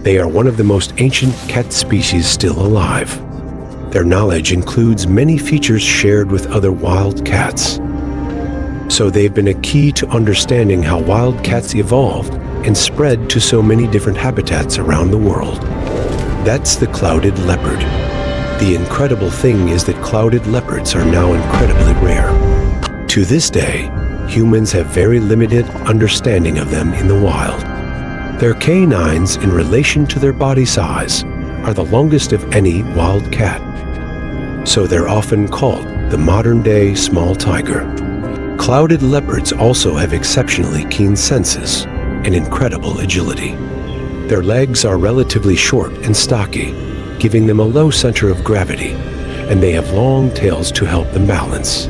They are one of the most ancient cat species still alive. Their knowledge includes many features shared with other wild cats. So they've been a key to understanding how wild cats evolved and spread to so many different habitats around the world. That's the clouded leopard. The incredible thing is that clouded leopards are now incredibly rare. To this day, humans have very limited understanding of them in the wild. Their canines in relation to their body size are the longest of any wild cat. So they're often called the modern-day small tiger. Clouded leopards also have exceptionally keen senses and incredible agility. Their legs are relatively short and stocky, giving them a low center of gravity, and they have long tails to help them balance.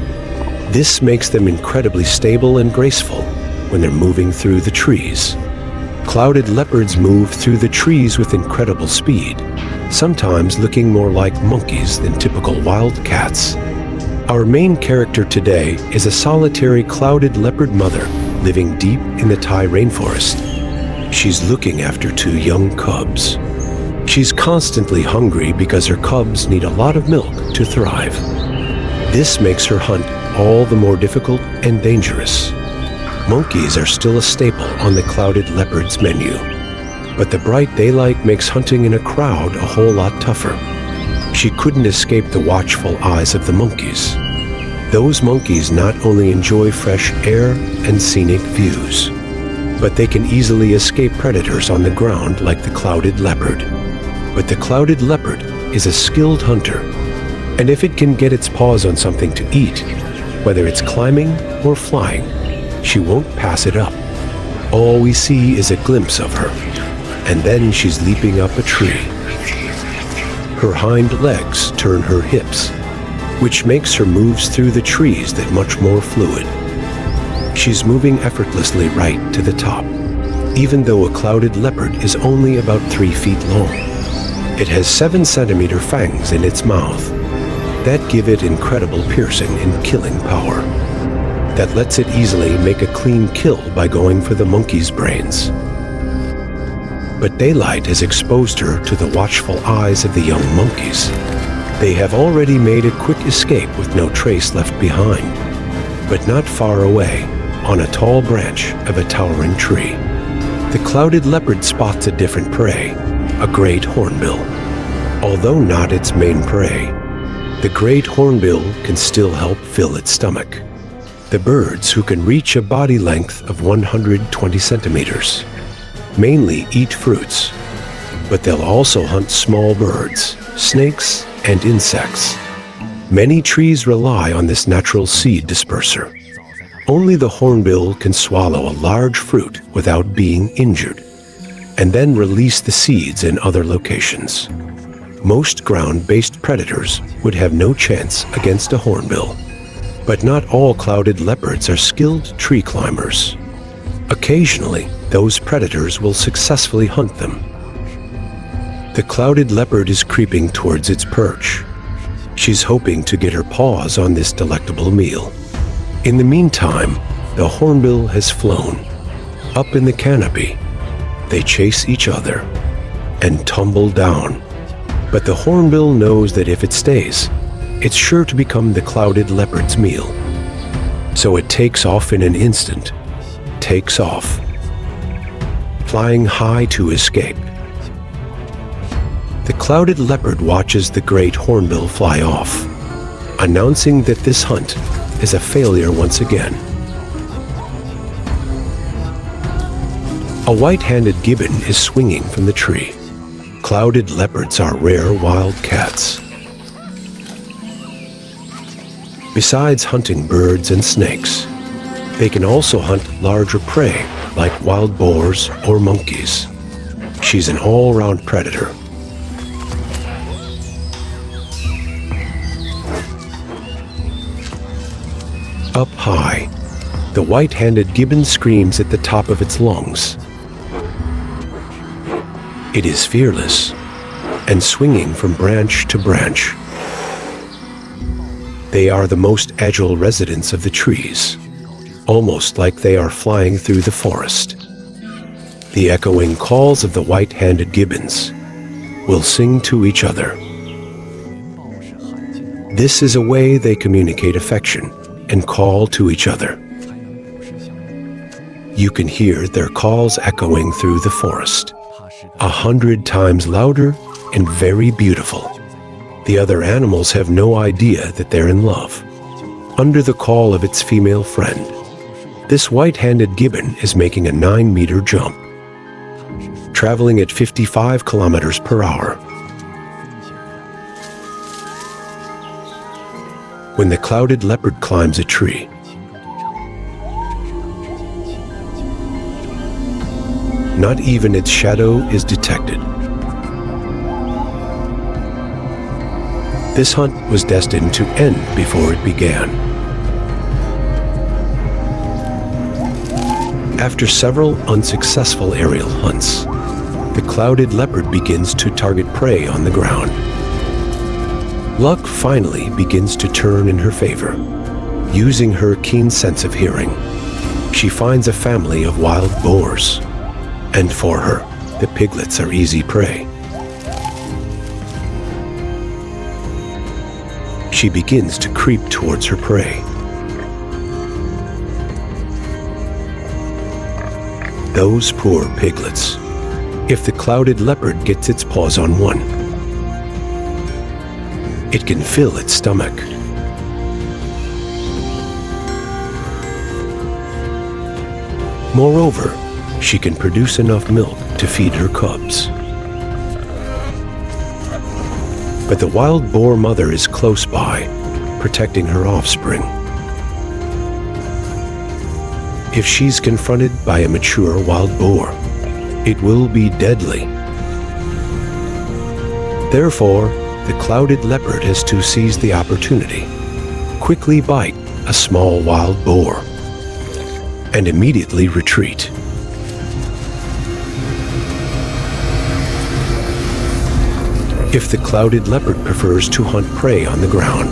This makes them incredibly stable and graceful when they're moving through the trees. Clouded leopards move through the trees with incredible speed, sometimes looking more like monkeys than typical wild cats. Our main character today is a solitary clouded leopard mother living deep in the Thai rainforest. She's looking after two young cubs. She's constantly hungry because her cubs need a lot of milk to thrive. This makes her hunt all the more difficult and dangerous. Monkeys are still a staple on the clouded leopard's menu, but the bright daylight makes hunting in a crowd a whole lot tougher. She couldn't escape the watchful eyes of the monkeys. Those monkeys not only enjoy fresh air and scenic views, but they can easily escape predators on the ground like the clouded leopard. But the clouded leopard is a skilled hunter, and if it can get its paws on something to eat, whether it's climbing or flying, she won't pass it up. All we see is a glimpse of her, and then she's leaping up a tree. Her hind legs turn her hips, which makes her moves through the trees that much more fluid. She's moving effortlessly right to the top, even though a clouded leopard is only about 3 feet long. It has 7-centimeter fangs in its mouth that give it incredible piercing and killing power. That lets it easily make a clean kill by going for the monkey's brains. But daylight has exposed her to the watchful eyes of the young monkeys. They have already made a quick escape with no trace left behind, but not far away, on a tall branch of a towering tree. The clouded leopard spots a different prey, a great hornbill. Although not its main prey, the great hornbill can still help fill its stomach. The birds, who can reach a body length of 120 centimeters, mainly eat fruits, but they'll also hunt small birds, snakes, and insects. Many trees rely on this natural seed disperser. Only the hornbill can swallow a large fruit without being injured, and then release the seeds in other locations. Most ground-based predators would have no chance against a hornbill. But not all clouded leopards are skilled tree climbers. Occasionally, those predators will successfully hunt them. The clouded leopard is creeping towards its perch. She's hoping to get her paws on this delectable meal. In the meantime, the hornbill has flown. Up in the canopy, they chase each other and tumble down. But the hornbill knows that if it stays, it's sure to become the clouded leopard's meal. So it takes off in an instant, takes off, flying high to escape. The clouded leopard watches the great hornbill fly off, announcing that this hunt is a failure once again. A white-handed gibbon is swinging from the tree. Clouded leopards are rare wild cats. Besides hunting birds and snakes, they can also hunt larger prey like wild boars or monkeys. She's an all-round predator. Up high, the white-handed gibbon screams at the top of its lungs. It is fearless and swinging from branch to branch. They are the most agile residents of the trees, almost like they are flying through the forest. The echoing calls of the white-handed gibbons will sing to each other. This is a way they communicate affection and call to each other. You can hear their calls echoing through the forest, 100 times louder and very beautiful. The other animals have no idea that they're in love. Under the call of its female friend, this white-handed gibbon is making a 9-meter jump, traveling at 55 kilometers per hour. When the clouded leopard climbs a tree, not even its shadow is detected. This hunt was destined to end before it began. After several unsuccessful aerial hunts, the clouded leopard begins to target prey on the ground. Luck finally begins to turn in her favor. Using her keen sense of hearing, she finds a family of wild boars. And for her, the piglets are easy prey. She begins to creep towards her prey. Those poor piglets. If the clouded leopard gets its paws on one, it can fill its stomach. Moreover, she can produce enough milk to feed her cubs. But the wild boar mother is close by, protecting her offspring. If she's confronted by a mature wild boar, it will be deadly. Therefore, the clouded leopard has to seize the opportunity, quickly bite a small wild boar, and immediately retreat. If the clouded leopard prefers to hunt prey on the ground,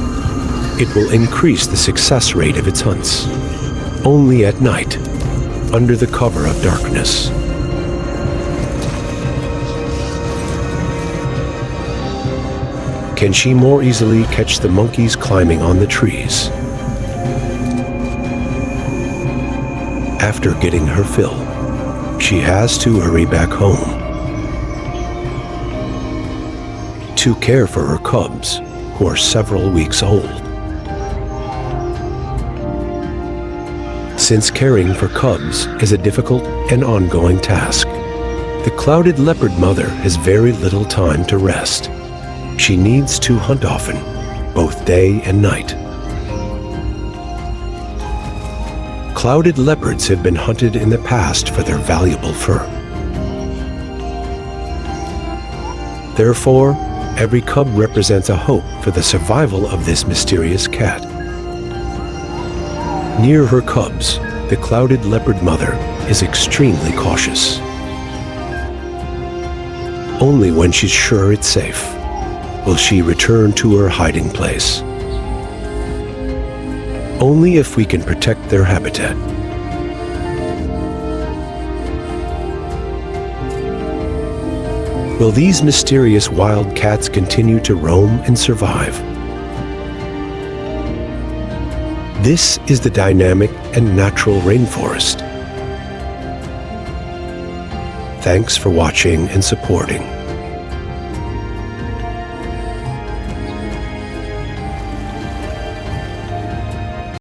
it will increase the success rate of its hunts. Only at night, under the cover of darkness. Can she more easily catch the monkeys climbing on the trees? After getting her fill, she has to hurry back home to care for her cubs, who are several weeks old. Since caring for cubs is a difficult and ongoing task, the clouded leopard mother has very little time to rest. She needs to hunt often, both day and night. Clouded leopards have been hunted in the past for their valuable fur. Therefore, every cub represents a hope for the survival of this mysterious cat. Near her cubs, the clouded leopard mother is extremely cautious. Only when she's sure it's safe will she return to her hiding place. Only if we can protect their habitat. Will these mysterious wild cats continue to roam and survive? This is the dynamic and natural rainforest. Thanks for watching and supporting.